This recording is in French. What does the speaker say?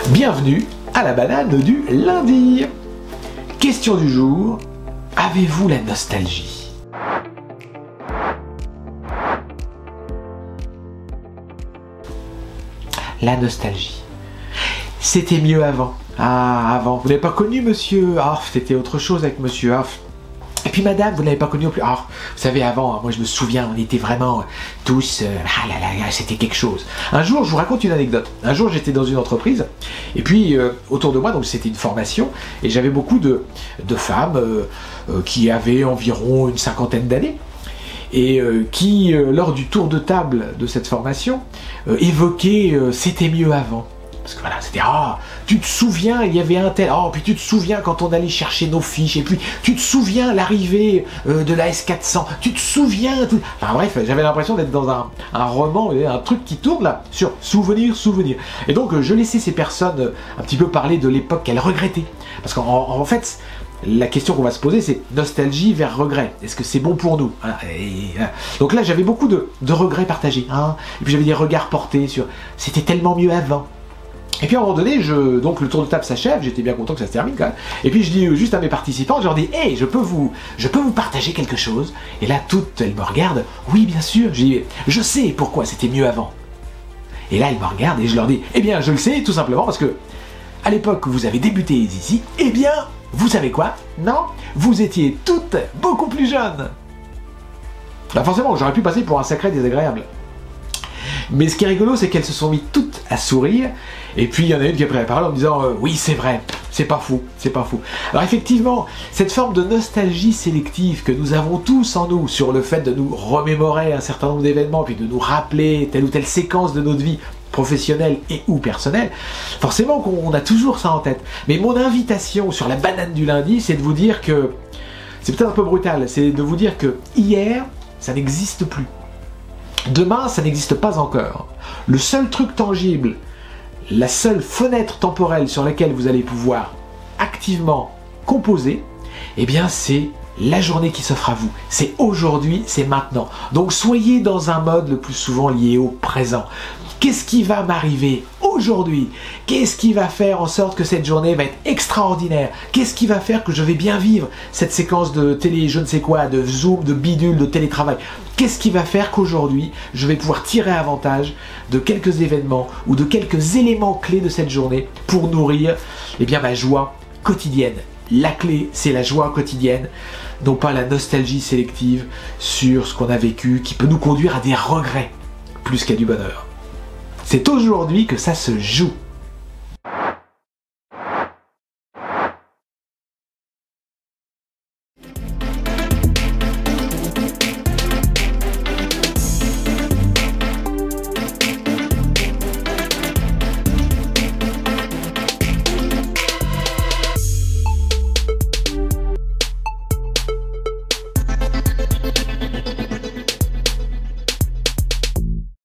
Bienvenue à la banane du lundi. Question du jour, avez-vous la nostalgie? La nostalgie. C'était mieux avant. Ah, avant. Vous n'avez pas connu monsieur? Ah, c'était autre chose avec monsieur. Ah. Et puis madame, vous n'avez pas connu non plus. Ah, vous savez, avant, moi je me souviens, on était vraiment tous... ah là là, c'était quelque chose. Un jour, je vous raconte une anecdote. Un jour, j'étais dans une entreprise, et puis autour de moi, donc c'était une formation, et j'avais beaucoup de femmes qui avaient environ une cinquantaine d'années, et qui, lors du tour de table de cette formation, évoquaient « c'était mieux avant ». Parce que voilà, c'était « ah, tu te souviens, il y avait un tel, oh, puis tu te souviens quand on allait chercher nos fiches, et puis tu te souviens l'arrivée de la S400, tu te souviens... » tout... Enfin bref, j'avais l'impression d'être dans un roman, un truc qui tourne là, sur souvenir, souvenir. Et donc je laissais ces personnes un petit peu parler de l'époque qu'elles regrettaient. Parce qu'en fait, la question qu'on va se poser, c'est nostalgie vers regret. Est-ce que c'est bon pour nous? Donc là, j'avais beaucoup de regrets partagés. Hein, et puis j'avais des regards portés sur « c'était tellement mieux avant ». Et puis à un moment donné, donc le tour de table s'achève, j'étais bien content que ça se termine quand même. Et puis je dis juste à mes participants, je leur dis « Hey, je peux vous partager quelque chose ?» Et là, toutes, elles me regardent. « Oui, bien sûr. » Je dis « Je sais pourquoi c'était mieux avant. » Et là, elles me regardent et je leur dis « Eh bien, je le sais, tout simplement parce que à l'époque où vous avez débuté ici, eh bien, vous savez quoi? Non, vous étiez toutes beaucoup plus jeunes. » Bah forcément, j'aurais pu passer pour un sacré désagréable. Mais ce qui est rigolo, c'est qu'elles se sont mis toutes à sourire, et puis il y en a une qui a pris la parole en me disant « Oui, c'est vrai, c'est pas fou, c'est pas fou. » Alors effectivement, cette forme de nostalgie sélective que nous avons tous en nous sur le fait de nous remémorer un certain nombre d'événements, puis de nous rappeler telle ou telle séquence de notre vie professionnelle et ou personnelle, forcément qu'on a toujours ça en tête. Mais mon invitation sur la banane du lundi, c'est de vous dire que, c'est peut-être un peu brutal, c'est de vous dire que hier, ça n'existe plus. Demain, ça n'existe pas encore. Le seul truc tangible, la seule fenêtre temporelle sur laquelle vous allez pouvoir activement composer, eh bien c'est la journée qui s'offre à vous. C'est aujourd'hui, c'est maintenant. Donc soyez dans un mode le plus souvent lié au présent. Qu'est-ce qui va m'arriver aujourd'hui? Qu'est-ce qui va faire en sorte que cette journée va être extraordinaire? Qu'est-ce qui va faire que je vais bien vivre cette séquence de télé, je ne sais quoi, de Zoom, de bidule, de télétravail? Qu'est-ce qui va faire qu'aujourd'hui, je vais pouvoir tirer avantage de quelques événements ou de quelques éléments clés de cette journée pour nourrir eh bien, ma joie quotidienne? La clé, c'est la joie quotidienne, non pas la nostalgie sélective sur ce qu'on a vécu qui peut nous conduire à des regrets plus qu'à du bonheur. C'est aujourd'hui que ça se joue.